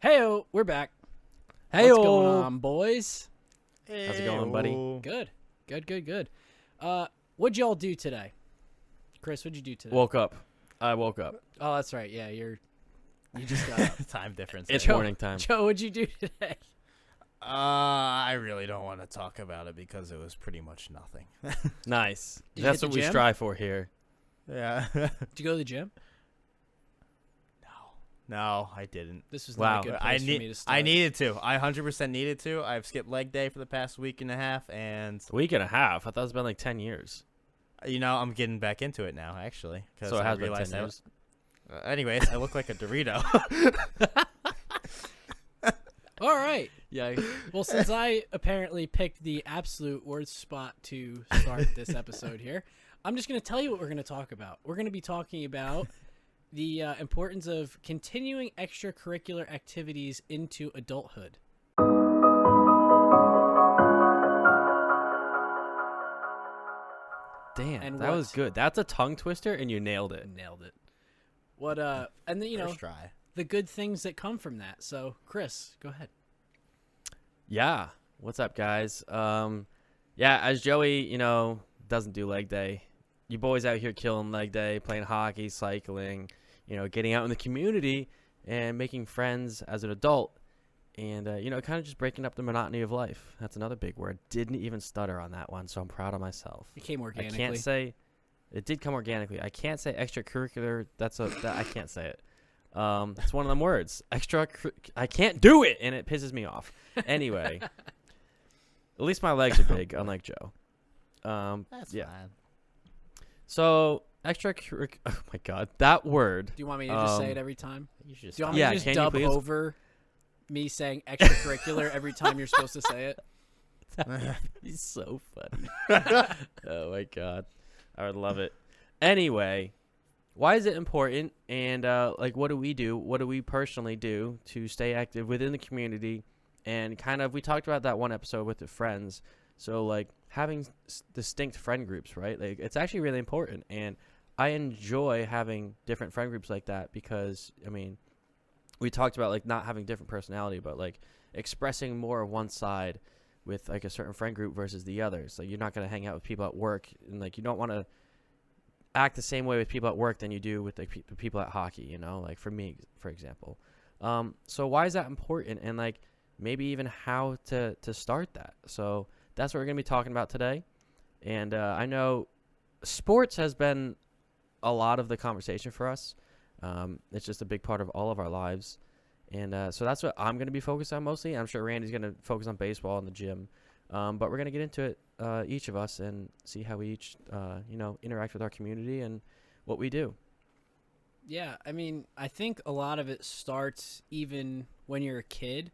Heyo, we're back. Heyo. What's going on, boys? How's it going, buddy? Good. What'd y'all do today? Chris, what'd you do today? I woke up. Oh, that's right. Yeah, you just got up. Time difference. It's Joe- morning time. Joe, what'd you do today? I really don't want to talk about it because it was pretty much nothing. Nice. Did you That's hit what the we gym? strive for here. Yeah. Did you go to the gym? No, I didn't. This was Wow. not a good place for me to start. I needed to. I 100% needed to. I've skipped leg day for the past week and a half, and A week and a half. I thought it's been like 10 years. I'm getting back into it now, actually. So it I has been 10 realized years. Anyways, I look like a Dorito. All right. Yeah. Well, since I apparently picked the absolute worst spot to start this episode here, I'm just going to tell you what we're going to talk about. We're going to be talking about the importance of continuing extracurricular activities into adulthood. Damn, And that was what- good. That's a tongue twister, and you nailed it. Nailed it. What and then First try. the good things that come from that. So, Chris, go ahead. Yeah. What's up, guys? As Joey, doesn't do leg day. You boys out here killing leg day, playing hockey, cycling, getting out in the community and making friends as an adult. And, kind of just breaking up the monotony of life. That's another big word. Didn't even stutter on that one, so I'm proud of myself. It came organically. I can't say it did come organically. I can't say extracurricular. I can't say it. It's one of them words. I can't do it, and it pisses me off. Anyway, at least my legs are big, unlike Joe. That's yeah. fine. So extracurricular. Oh my God, that word. Do you want me to just say it every time? You should just Do you want Yeah, me to can just you dub please? over me saying extracurricular every time you're supposed to say it? He's so funny. Oh my God, I would love it. Anyway, why is it important? And what do we do? What do we personally do to stay active within the community? And kind of, we talked about that one episode with the friends. So having distinct friend groups, right? It's actually really important. And I enjoy having different friend groups like that because, we talked about not having different personality, but expressing more of one side with a certain friend group versus the others. So you're not going to hang out with people at work, and you don't want to act the same way with people at work than you do with the people at hockey. For me, for example. So why is that important? And maybe even how to start that. So that's what we're going to be talking about today. And I know sports has been a lot of the conversation for us. It's just a big part of all of our lives. And so that's what I'm going to be focused on mostly. I'm sure Randy's going to focus on baseball and the gym. But we're going to get into it, each of us, and see how we each, interact with our community and what we do. Yeah, I think a lot of it starts even when you're a kid,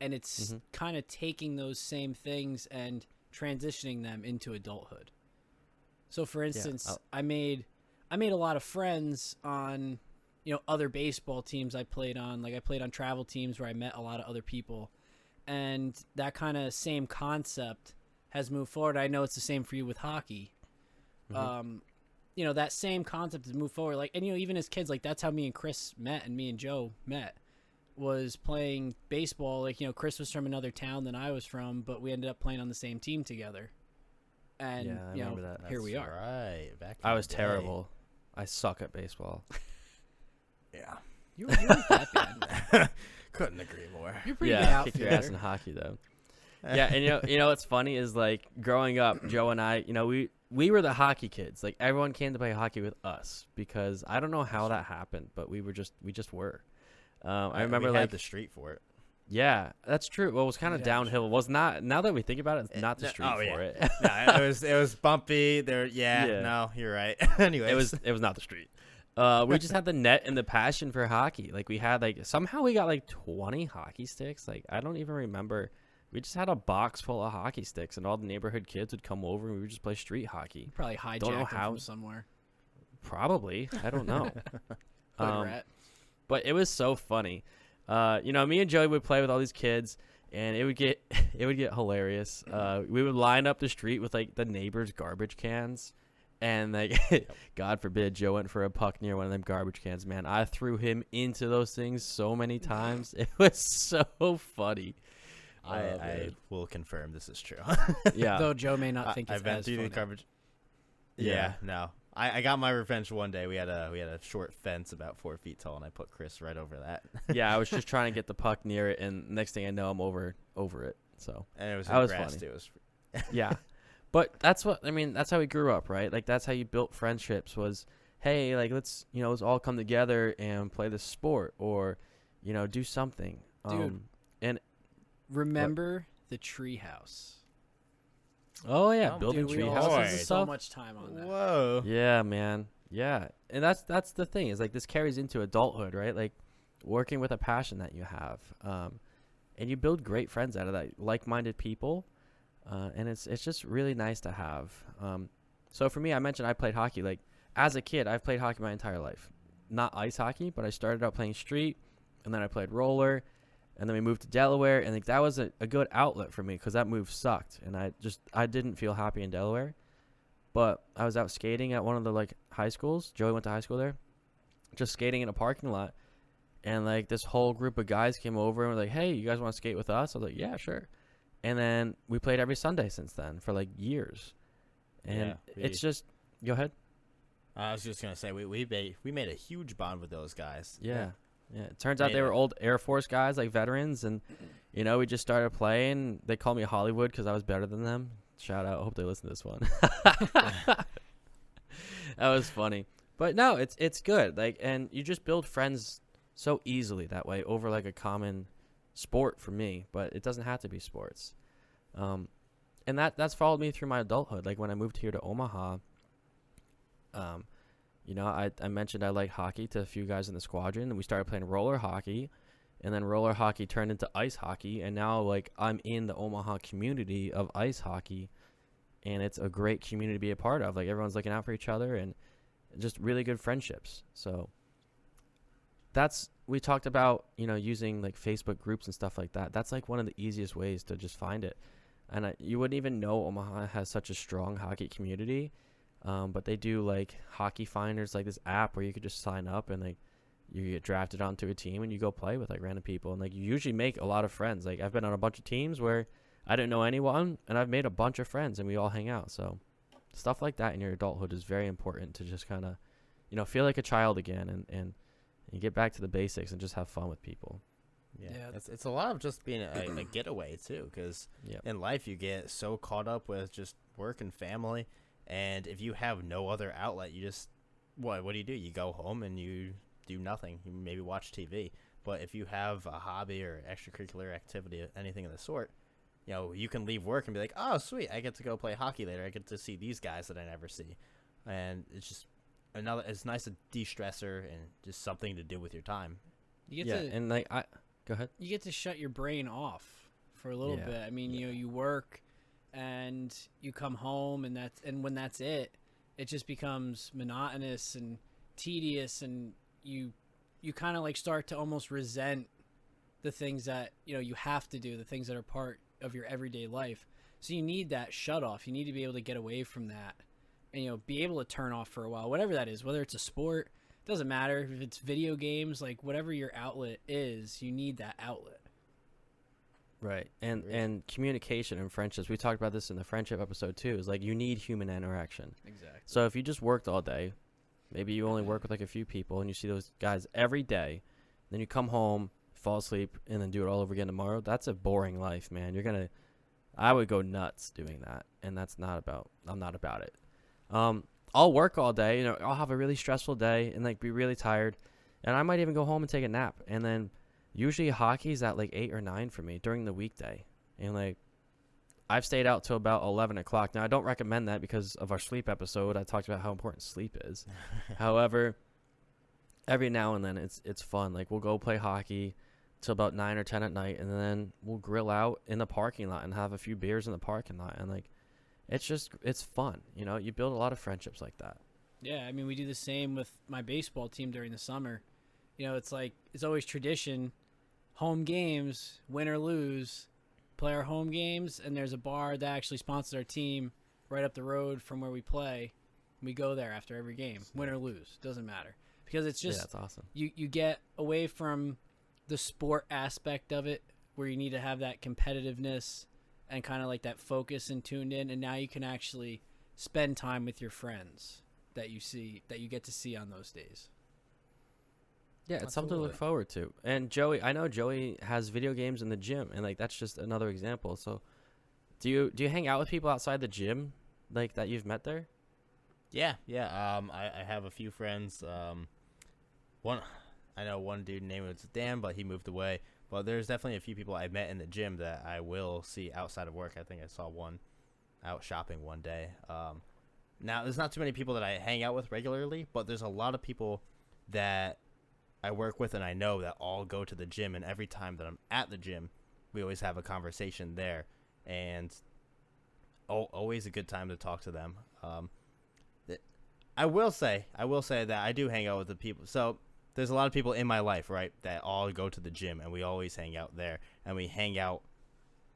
and it's kind of taking those same things and transitioning them into adulthood. So, for instance, I made a lot of friends on, other baseball teams I played on. I played on travel teams where I met a lot of other people. And that kind of same concept has moved forward. I know it's the same for you with hockey. That same concept has moved forward. And, even as kids, that's how me and Chris met and me and Joe met, was playing baseball. Chris was from another town than I was from, but we ended up playing on the same team together. And, Yeah, I remember that. here we That's are. Right. Back in I the was day. terrible. I suck at baseball. Yeah. You weren't that bad. Couldn't agree more. You're pretty good Yeah, kick your ass in outfielder. hockey though. Yeah, and you know what's funny is growing up, Joe and I, we were the hockey kids. Everyone came to play hockey with us because I don't know how that happened, but we just were. I remember we had the street for it. yeah, that's true. Well, it was kind of Yeah, downhill. It was not. Now that we think about it, it's not the no- street oh, yeah. for it. No, it was bumpy. There. Yeah. Yeah. No, you're right. Anyway, It was not the street. We just had the net and the passion for hockey. We had somehow we got 20 hockey sticks. I don't even remember. We just had a box full of hockey sticks, and all the neighborhood kids would come over and we would just play street hockey. Probably hijacked Don't know him how. from somewhere. Probably, I don't know. Hood rat. But it was so funny. Me and Joey would play with all these kids, and it would get hilarious. We would line up the street with the neighbors' garbage cans, And like, God forbid, Joe went for a puck near one of them garbage cans. Man, I threw him into those things so many times. It was so funny. I will confirm this is true. Yeah. Though Joe may not think it's I've been as through the funny. garbage. Yeah. Yeah, no. I got my revenge one day. We had a short fence about 4 feet tall, and I put Chris right over that. Yeah, I was just trying to get the puck near it, and next thing I know, I'm over it. So And it was that in was grass funny. too. It was yeah, but that's that's how we grew up, right? Like that's how you built friendships. Was hey, like let's all come together and play this sport, or do something. Dude. And Remember the treehouse. oh yeah, Oh, building Dude, we tree all houses Boy. and spent so stuff. much time on that. Whoa. Yeah, man. Yeah, and that's the thing is like this carries into adulthood, right? Like working with a passion that you have, and you build great friends out of that, like-minded people, and it's just really nice to have. So for me, I mentioned I played hockey. Like as a kid, I've played hockey my entire life. Not ice hockey, but I started out playing street, and then I played roller, and then we moved to Delaware, and like that was a good outlet for me because that move sucked, and I didn't feel happy in Delaware. But I was out skating at one of the like high schools. Joey went to high school there. Just skating in a parking lot. And like this whole group of guys came over and were like, hey, you guys want to skate with us? I was like, yeah, sure. And then we played every Sunday since then for like years. And it's just, go ahead. I was just gonna say we made a huge bond with those guys. Yeah. It turns out they were old Air Force guys, like veterans. And, we just started playing. They called me Hollywood because I was better than them. Shout out. I hope they listen to this one. That was funny. But no, it's good. Like, and you just build friends so easily that way over like a common sport for me, but it doesn't have to be sports. And that's followed me through my adulthood. Like when I moved here to Omaha, I mentioned I like hockey to a few guys in the squadron, and we started playing roller hockey, and then roller hockey turned into ice hockey, and now like I'm in the Omaha community of ice hockey, and it's a great community to be a part of. Like everyone's looking out for each other, and just really good friendships. So we talked about using like Facebook groups and stuff like that. That's like one of the easiest ways to just find it, and you wouldn't even know Omaha has such a strong hockey community, but they do like hockey finders, like this app where you could just sign up and like you get drafted onto a team and you go play with like random people, and like you usually make a lot of friends. Like I've been on a bunch of teams where I didn't know anyone, and I've made a bunch of friends, and we all hang out. So stuff like that in your adulthood is very important to just kind of feel like a child again, and you get back to the basics and just have fun with people. Yeah. Yeah. It's a lot of just being a getaway too, because in life you get so caught up with just work and family, and if you have no other outlet, you just what do? You go home and you do nothing. You maybe watch TV. But if you have a hobby or extracurricular activity, anything of the sort, you can leave work and be like, oh, sweet, I get to go play hockey later. I get to see these guys that I never see. And it's just it's nice to de-stressor and just something to do with your time. You get to, and like go ahead. You get to shut your brain off for a little bit. I mean, you work and you come home, and when that's it just becomes monotonous and tedious, and you kind of like start to almost resent the things that you have to do, the things that are part of your everyday life. So you need that shut off. You need to be able to get away from that, and be able to turn off for a while, whatever that is, whether it's a sport, doesn't matter if it's video games, like whatever your outlet is, you need that outlet. Right. And communication and friendships, we talked about this in the friendship episode too, is like you need human interaction. Exactly. So if you just worked all day, maybe you only work with like a few people and you see those guys every day, then you come home, fall asleep, and then do it all over again tomorrow. That's a boring life, man. I would go nuts doing that, and I'm not about it. I'll work all day, I'll have a really stressful day and like be really tired, and I might even go home and take a nap, and then usually hockey's at like 8 or 9 for me during the weekday, and like I've stayed out till about 11 o'clock. Now I don't recommend that because of our sleep episode. I talked about how important sleep is. However, every now and then it's fun. Like we'll go play hockey till about 9 or 10 at night, and then we'll grill out in the parking lot and have a few beers in the parking lot, and like it's fun. You build a lot of friendships like that. Yeah, I mean, we do the same with my baseball team during the summer. It's like it's always tradition, home games, win or lose, play our home games, and there's a bar that actually sponsors our team right up the road from where we play, We go there after every game, win or lose, doesn't matter, because it's just that's awesome. You get away from the sport aspect of it, where you need to have that competitiveness and kind of like that focus and tuned in, and now you can actually spend time with your friends that you get to see on those days. Yeah, it's something to look forward to. And Joey, I know Joey has video games in the gym, and like that's just another example. So, do you hang out with people outside the gym, like that you've met there? Yeah. I have a few friends. I know one dude named was Dan, but he moved away. But there's definitely a few people I met in the gym that I will see outside of work. I think I saw one out shopping one day. Now, there's not too many people that I hang out with regularly, but there's a lot of people that I work with and I know that all go to the gym. And every time that I'm at the gym, we always have a conversation there. And always a good time to talk to them. I will say that I do hang out with the people. So there's a lot of people in my life, right, that all go to the gym, and we always hang out there, and we hang out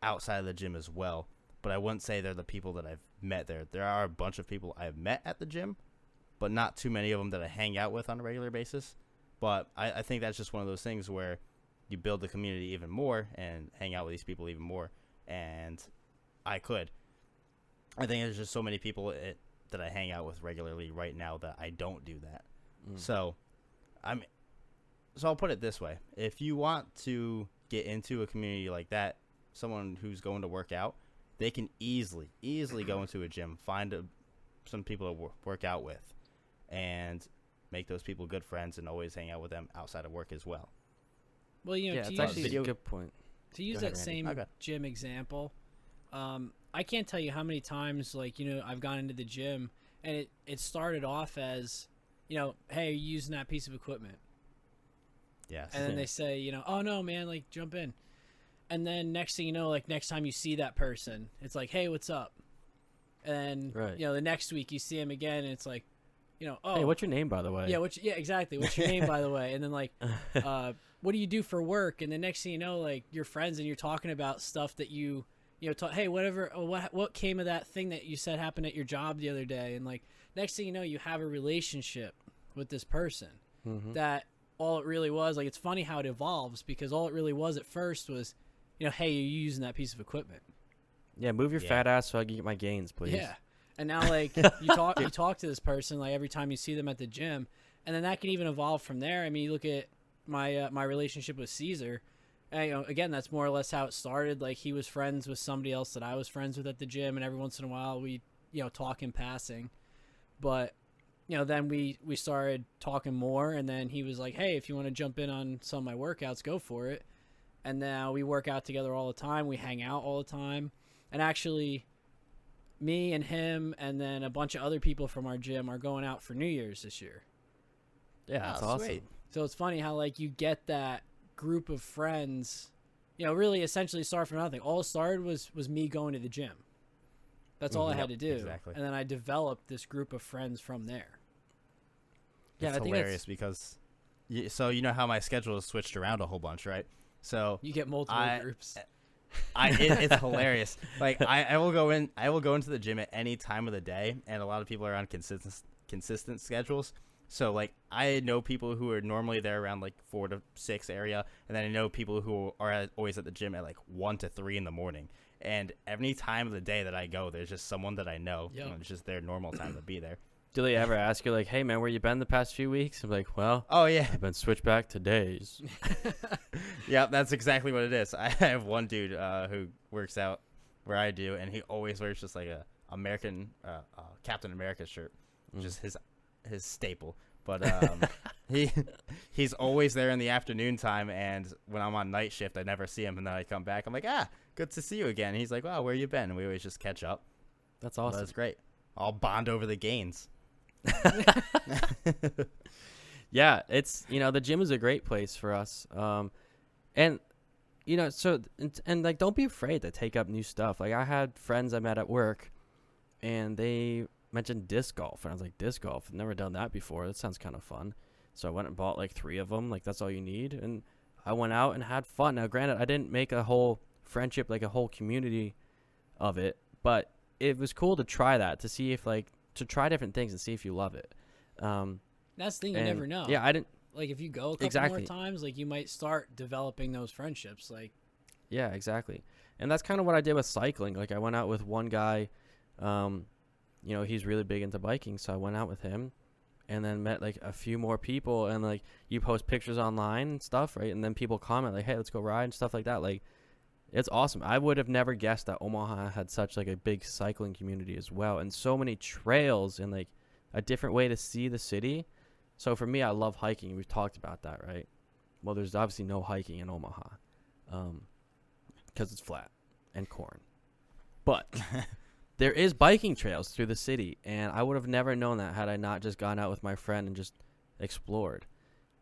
outside of the gym as well. But I wouldn't say they're the people that I've met there. There are a bunch of people I've met at the gym, but not too many of them that I hang out with on a regular basis. But I think that's just one of those things where you build the community even more and hang out with these people even more. And I think there's just so many people that I hang out with regularly right now that I don't do that. So I'll put it this way. If you want to get into a community like that, someone who's going to work out, they can easily go into a gym, find some people to work out with, and make those people good friends and always hang out with them outside of work as well. Well, it's actually a good point. To use that same gym example, I can't tell you how many times, I've gone into the gym and it started off as, hey, are you using that piece of equipment? Yes. And then they say, oh no, man, jump in. And then next thing you know, next time you see that person, it's like, hey, what's up? And then, the next week you see him again and it's like, oh. Hey, what's your name, by the way? Yeah, exactly. What's your name, by the way? And then what do you do for work? And the next thing you know, you're friends and you're talking about stuff that hey, whatever, what came of that thing that you said happened at your job the other day? And next thing you know, you have a relationship with this person that all it really was, it's funny how it evolves, because all it really was at first was, hey, you're using that piece of equipment. Yeah, move your fat ass so I can get my gains, please. Yeah. And now you talk to this person every time you see them at the gym, and then that can even evolve from there. I mean, you look at my relationship with Caesar. And, again, that's more or less how it started. He was friends with somebody else that I was friends with at the gym, and every once in a while we talk in passing. But then we started talking more, and then he was like, hey, if you want to jump in on some of my workouts, go for it. And now we work out together all the time. We hang out all the time. And actually, me and him and then a bunch of other people from our gym are going out for New Year's this year. Yeah, that's awesome. Sweet. So it's funny how you get that group of friends, really essentially start from nothing. All it started was me going to the gym. That's all I had to do. Exactly. And then I developed this group of friends from there. It's hilarious because so you know how my schedule is switched around a whole bunch, right? So you get multiple groups. It's hilarious. I will go into the gym at any time of the day, and a lot of people are on consistent schedules. So I know people who are normally there around 4 to 6 area, and then I know people who are always at the gym at 1 to 3 in the morning. And any time of the day that I go, there's just someone that I know. Yep. It's just their normal time to be there. Do they ever ask you hey man, where you been the past few weeks? I'm like, well, oh yeah, I've been switched back to days. Yeah, that's exactly what it is. I have one dude who works out where I do, and he always wears just a American Captain America shirt, which is his staple. But he's always there in the afternoon time, and when I'm on night shift, I never see him, and then I come back, I'm like, good to see you again. And he's like, wow, where you been? And we always just catch up. That's awesome. That's great. I'll bond over the gains. Yeah, it's the gym is a great place for us. And don't be afraid to take up new stuff. I had friends I met at work, and they mentioned disc golf, and I was like, disc golf? I've never done that before. That sounds kind of fun. So I went and bought 3 of them. That's all you need. And I went out and had fun. Now, granted, I didn't make a whole friendship, a whole community of it, but it was cool to try that, to see if to try different things and see if you love it. That's the thing, you never know. Yeah, I didn't. Like, if you go a couple more times, like, you might start developing those friendships. Like, yeah, exactly. And that's kind of what I did with cycling. Like, I went out with one guy, he's really big into biking, so I went out with him and then met, like, a few more people. And, like, you post pictures online and stuff, right? And then people comment, like, hey, let's go ride and stuff like that. Like, it's awesome. I would have never guessed that Omaha had such, like, a big cycling community as well, and so many trails and, like, a different way to see the city. So for me, I love hiking. We've talked about that, right? Well, there's obviously no hiking in Omaha because it's flat and corn. But there is biking trails through the city, and I would have never known that had I not just gone out with my friend and just explored.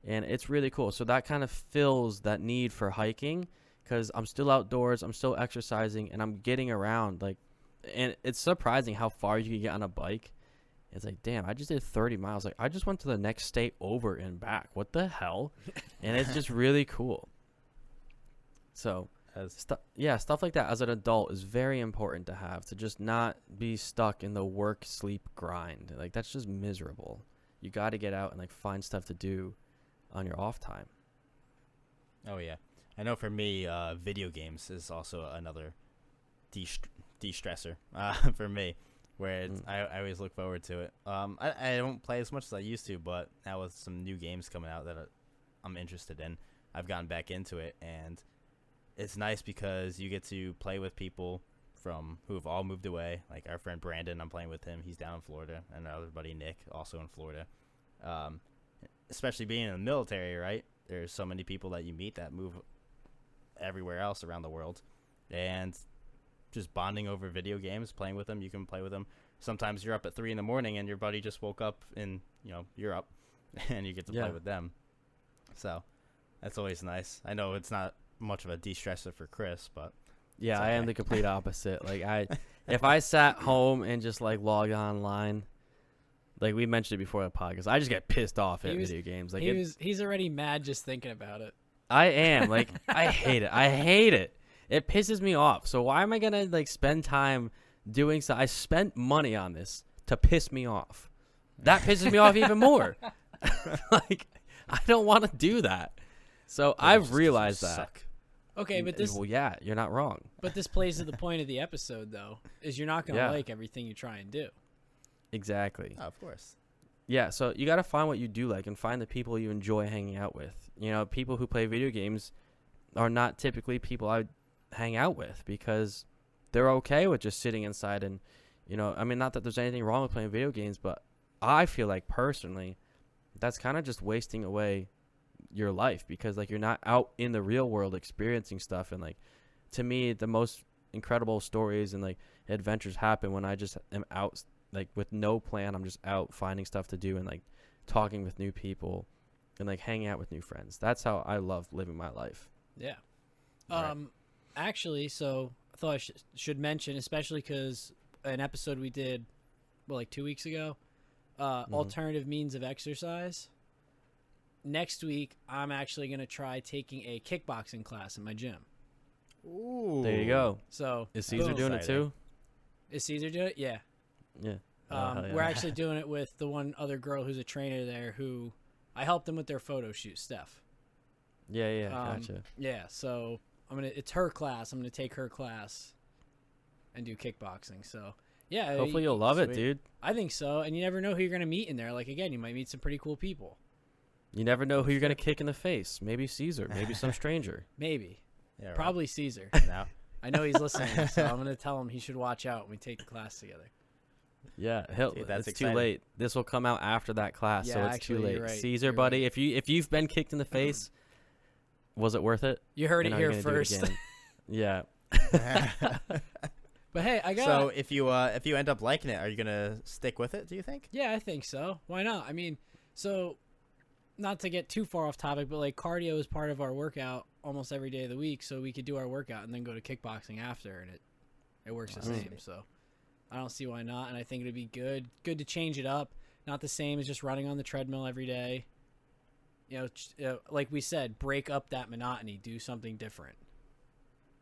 And it's really cool. So that kind of fills that need for hiking because I'm still outdoors, I'm still exercising, and I'm getting around. Like, and it's surprising how far you can get on a bike. It's like, damn, I just did 30 miles. Like, I just went to the next state over and back. What the hell? And it's just really cool. So, stuff like that as an adult is very important to have, to just not be stuck in the work, sleep, grind. Like, that's just miserable. You got to get out and, like, find stuff to do on your off time. Oh, yeah. I know for me, video games is also another de-stressor for me. Where I always look forward to it. I don't play as much as I used to, but now with some new games coming out that I'm interested in, I've gotten back into it, and it's nice because you get to play with people who have all moved away. Like our friend Brandon, I'm playing with him. He's down in Florida, and our other buddy Nick, also in Florida. Especially being in the military, right? There's so many people that you meet that move everywhere else around the world, and just bonding over video games, playing with them. You can play with them. Sometimes you're up at 3 a.m. and your buddy just woke up in, Europe, and you get to play with them. So that's always nice. I know it's not much of a de-stressor for Chris, but yeah, okay. I am the complete opposite. Like if I sat home and just like log online, like we mentioned it before the podcast, I just get pissed off at video games. Like he's already mad just thinking about it. I am. Like, I hate it. It pisses me off. So why am I going to, like, spend time doing so? I spent money on this to piss me off. That pisses me off even more. Like, I don't want to do that. So I've realized that. Suck. Okay, but this... Well, yeah, you're not wrong. But this plays to the point of the episode, though, is you're not going to like everything you try and do. Exactly. Oh, of course. Yeah, so you got to find what you do like and find the people you enjoy hanging out with. People who play video games are not typically people I hang out with because they're okay with just sitting inside and, not that there's anything wrong with playing video games, but I feel like personally that's kind of just wasting away your life because, like, you're not out in the real world experiencing stuff. And, like, to me, the most incredible stories and, like, adventures happen when I just am out, like, with no plan. I'm just out finding stuff to do and, like, talking with new people and, like, hanging out with new friends. That's how I love living my life. Yeah. Right. Actually, so I thought I should mention, especially because an episode we did, like 2 weeks ago, alternative means of exercise. Next week, I'm actually going to try taking a kickboxing class in my gym. Ooh. There you go. So is Caesar doing it too? Is Caesar doing it? Yeah. Yeah. We're actually doing it with the one other girl who's a trainer there who I helped them with their photo shoot, Steph. Yeah, gotcha. Yeah, so it's her class. I'm gonna take her class and do kickboxing. So yeah, hopefully you'll love it, dude. I think so. And you never know who you're gonna meet in there. Like, again, you might meet some pretty cool people. You never know who you're gonna kick in the face. Maybe Caesar. Maybe some stranger. Maybe. Yeah, right. Probably Caesar. No. I know he's listening, so I'm gonna tell him he should watch out when we take the class together. Yeah, that's it's exciting. too late. This will come out after that class, Yeah, so it's actually, too late. you're right. Caesar, You're buddy, right. if you've been kicked in the face, was it worth it? You heard And it are you here gonna do it first. again? Yeah. But hey, I got. So if you end up liking it, are you gonna stick with it? Do you think? Yeah, I think so. Why not? I mean, so not to get too far off topic, but like cardio is part of our workout almost every day of the week, so we could do our workout and then go to kickboxing after, and it works the same. So I don't see why not, and I think it'd be good to change it up. Not the same as just running on the treadmill every day. Like we said, break up that monotony, do something different.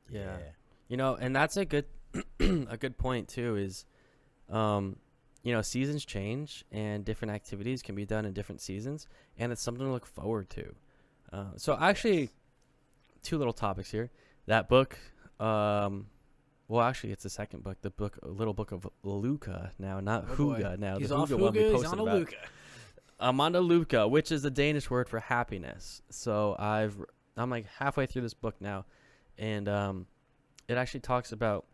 Yeah. And that's a good a good point too is seasons change and different activities can be done in different seasons, and it's something to look forward to. So actually, two little topics here. That book, well, actually, it's the second book. The book, Little Book of Luca. Now, not Huga. Now, He's the off Huga one we Huga, he's posted on a about. Luca. I'm on a Luca, which is the Danish word for happiness. So I'm like halfway through this book now, and it actually talks about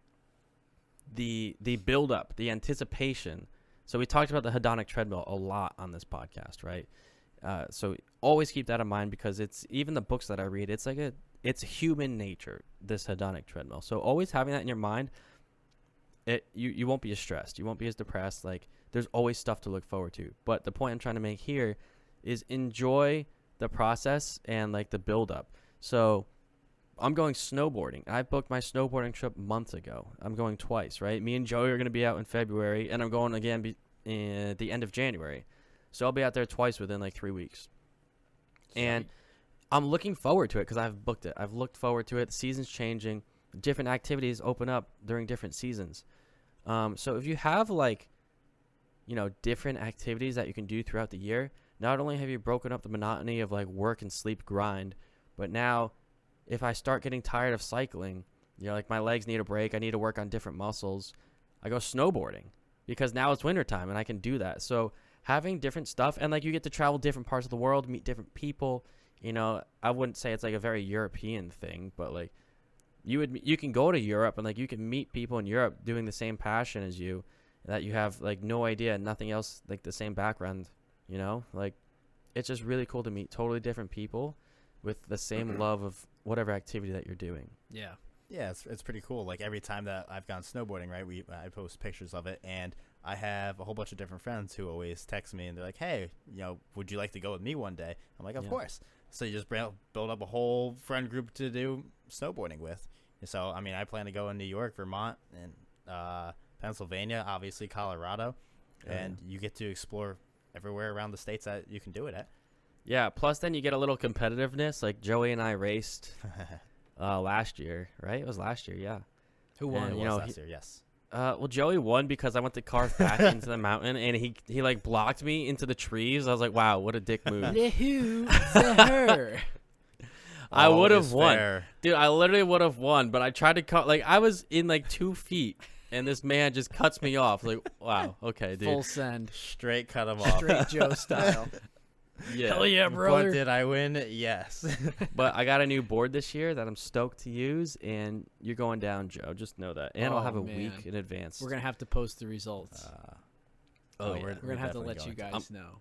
the build up, the anticipation. So we talked about the hedonic treadmill a lot on this podcast, right? So always keep that in mind, because it's even the books that I read, it's human nature, this hedonic treadmill. So always having that in your mind, you won't be as stressed, you won't be as depressed. Like, there's always stuff to look forward to. But the point I'm trying to make here is enjoy the process and like the build up. So I'm going snowboarding. I booked my snowboarding trip months ago. I'm going twice, right? Me and Joey are going to be out in February, and I'm going again at the end of January. So I'll be out there twice within like 3 weeks. And I'm looking forward to it because I've booked it. I've looked forward to it. The season's changing. Different activities open up during different seasons. So if you have different activities that you can do throughout the year, not only have you broken up the monotony of like work and sleep grind, but now if I start getting tired of cycling, like my legs need a break, I need to work on different muscles, I go snowboarding because now it's wintertime and I can do that. So having different stuff, and like you get to travel different parts of the world, meet different people. I wouldn't say it's like a very European thing, but like you can go to Europe and like you can meet people in Europe doing the same passion as you, that you have like no idea, nothing else, like the same background, like it's just really cool to meet totally different people with the same love of whatever activity that you're doing. Yeah. Yeah, it's pretty cool. Like every time that I've gone snowboarding, right, I post pictures of it, and I have a whole bunch of different friends who always text me and they're like, "Hey, would you like to go with me one day?" I'm like, "Of course." So you just build up a whole friend group to do snowboarding with. So I mean, I plan to go in New York, Vermont, and Pennsylvania, obviously Colorado, and you get to explore everywhere around the states that you can do it at. Yeah, plus then you get a little competitiveness. Like Joey and I raced last year, right? It was last year, yeah. Who won? It was last year, yes. Well, Joey won because I went to carve back into the mountain, and he like blocked me into the trees. I was like, wow, what a dick move. Who? Her. I would have won. Fair. Dude, I literally would have won, but I tried to cut, like, I was in like 2 feet, and this man just cuts me off. Like, wow, okay, dude. Full send. Straight cut him off. Straight Joe style. Yeah. Hell yeah, brother. But did I win? Yes. But I got a new board this year that I'm stoked to use, and you're going down, Joe. Just know that. And I'll have a week in advance. We're going to have to post the results. Yeah. We're going to have to let you guys know.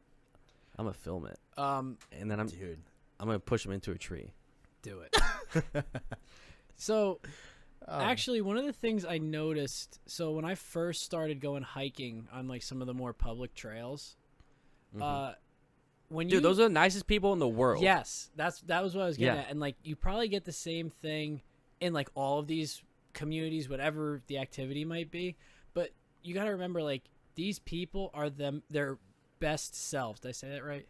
I'm going to film it. And then I'm going to push him into a tree. Do it. So, actually, one of the things I noticed, so when I first started going hiking on like some of the more public trails, Dude, those are the nicest people in the world. Yes, that was what I was getting at. And like you probably get the same thing in like all of these communities, whatever the activity might be. But you got to remember, like, these people are their best selves. Did I say that right?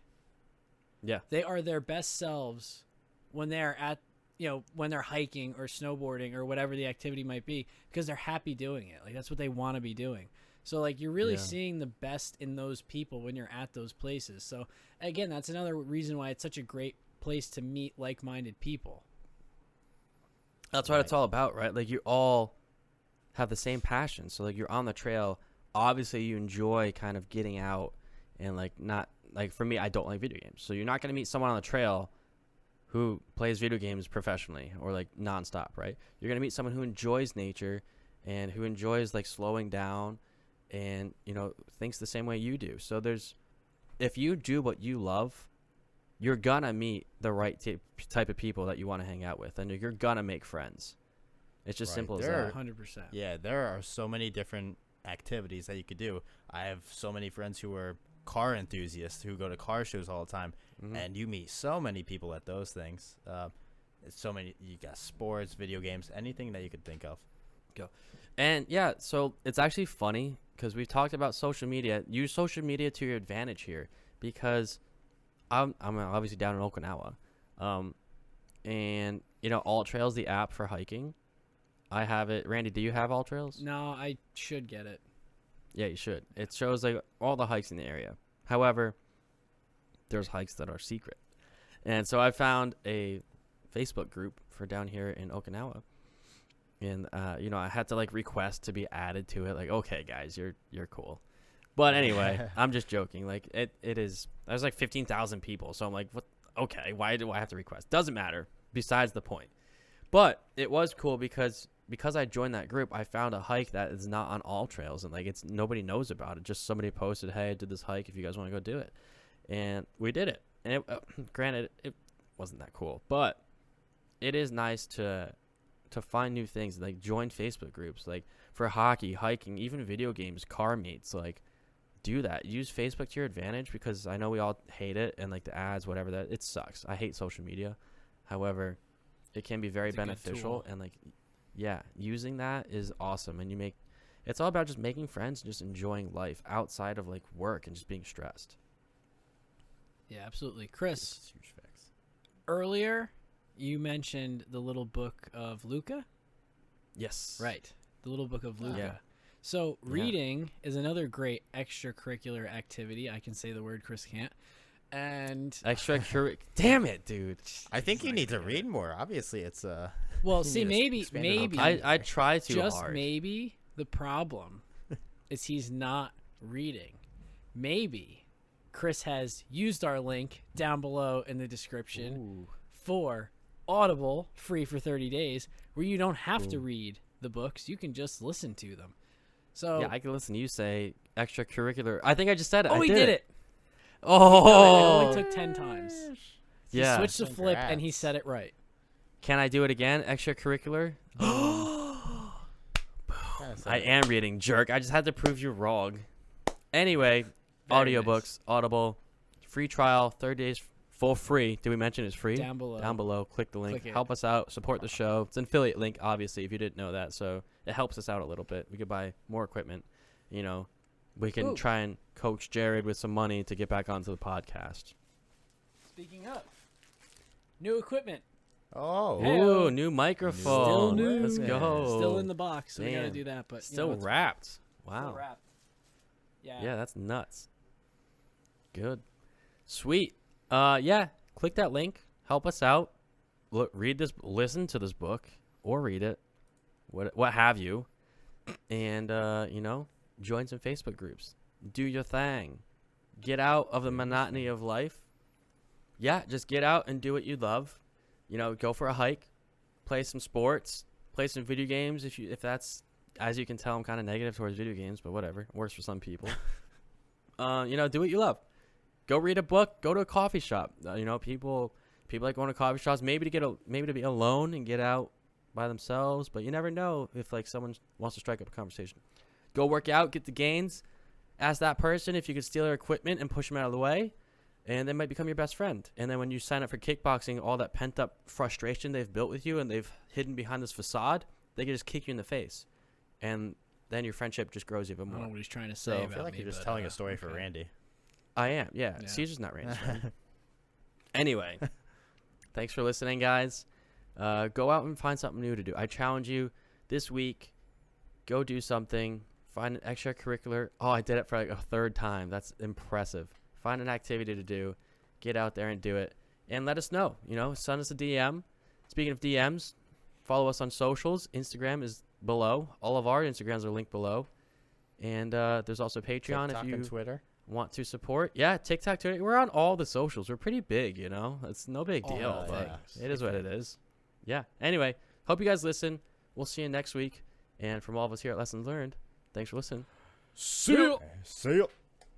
Yeah. They are their best selves when they're at, when they're hiking or snowboarding or whatever the activity might be, because they're happy doing it. Like, that's what they want to be doing. So, like, you're really seeing the best in those people when you're at those places. So, again, that's another reason why it's such a great place to meet like-minded people. That's what it's all about, right? Like, you all have the same passion. So, like, you're on the trail. Obviously, you enjoy kind of getting out and, like, not... Like, for me, I don't like video games. So, you're not going to meet someone on the trail who plays video games professionally or, like, nonstop, right? You're going to meet someone who enjoys nature and who enjoys, like, slowing down and, thinks the same way you do. So if you do what you love, you're going to meet the right type of people that you want to hang out with, and you're going to make friends. It's just simple as that. 100%. Yeah, there are so many different activities that you could do. I have so many friends who are car enthusiasts who go to car shows all the time, and you meet so many people at those things. It's so many. You got sports, video games, anything that you could think of. Go. And yeah, so it's actually funny because we talked about social media. Use social media to your advantage here, because I'm obviously down in Okinawa, and All Trails, the app for hiking, I have it. Randy, do you have All Trails? No, I should get it. Yeah, you should. It shows like all the hikes in the area. However, there's hikes that are secret. And so I found a Facebook group for down here in Okinawa. And I had to like request to be added to it. Like, okay, guys, you're cool. But anyway, I'm just joking. Like it is. There's like 15,000 people. So I'm like, what? Okay, why do I have to request? Doesn't matter. Besides the point. But it was cool because I joined that group, I found a hike that is not on all trails, and like nobody knows about it. Just somebody posted, "Hey, I did this hike. If you guys want to go do it," and we did it. And granted, it wasn't that cool, but it is nice to find new things. Like join Facebook groups, like for hockey, hiking, even video games, car meets. Like do that. Use Facebook to your advantage, because I know we all hate it, and like the ads, whatever, that it sucks. I hate social media. However, it can be very beneficial, and like. Yeah, using that is awesome, and it's all about just making friends and just enjoying life outside of like work and just being stressed. Yeah, absolutely. Chris, huge facts. Earlier you mentioned the little book of Luca? Yes. Right. The little book of Luca. Yeah. So reading is another great extracurricular activity. I can say the word, Chris can't. And extracurricular. Damn it, dude. I think you need to read more. Obviously, it's well, see, maybe I try to just hard. Maybe the problem is he's not reading. Maybe Chris has used our link down below in the description for Audible, free for 30 days, where you don't have to read the books. You can just listen to them. So yeah, I can listen to you say extracurricular. I think I just said it. Oh, he did it. Oh, no, it only took 10 times. He switched the flip and he said it right. Can I do it again? Extracurricular. I am reading, jerk. I just had to prove you wrong. Anyway, audiobooks, Audible, free trial, 30 days, full free. Did we mention it's free? Down below. Down below. Click the link. Help us out. Support the show. It's an affiliate link, obviously, if you didn't know that. So it helps us out a little bit. We could buy more equipment. We can try and coach Jared with some money to get back onto the podcast. Speaking of, new equipment. Oh, new microphone. Still new. Let's go. Still in the box, so we gotta do that. But still wrapped. Wow. Still wrapped. Yeah, that's nuts. Good. Sweet. Yeah. Click that link. Help us out. Look, listen to this book, or read it. What have you? And join some Facebook groups. Do your thing. Get out of the monotony of life. Yeah, just get out and do what you love. Go for a hike, play some sports, play some video games. If that's, as you can tell, I'm kind of negative towards video games, but whatever. It works for some people. Do what you love. Go read a book. Go to a coffee shop. People like going to coffee shops maybe to be alone and get out by themselves, but you never know if like someone wants to strike up a conversation. Go work out, get the gains. Ask that person if you could steal their equipment and push them out of the way, and they might become your best friend. And then when you sign up for kickboxing, all that pent-up frustration they've built with you and they've hidden behind this facade, they can just kick you in the face. And then your friendship just grows even more. I don't know what he's trying to say. I feel like you're just telling a story for Randy. I am, yeah. Caesar's not Randy's friend. Anyway, thanks for listening, guys. Go out and find something new to do. I challenge you this week, go do something. Find an extracurricular. Oh, I did it for like a third time. That's impressive. Find an activity to do. Get out there and do it. And let us know. Send us a DM. Speaking of DMs, follow us on socials. Instagram is below. All of our Instagrams are linked below. And there's also Patreon TikTok if you and Twitter. Want to support. Yeah, TikTok, Twitter. We're on all the socials. We're pretty big, It's no big deal, but it is what it is. Yeah. Anyway, hope you guys listen. We'll see you next week. And from all of us here at Lessons Learned, thanks for listening. See ya.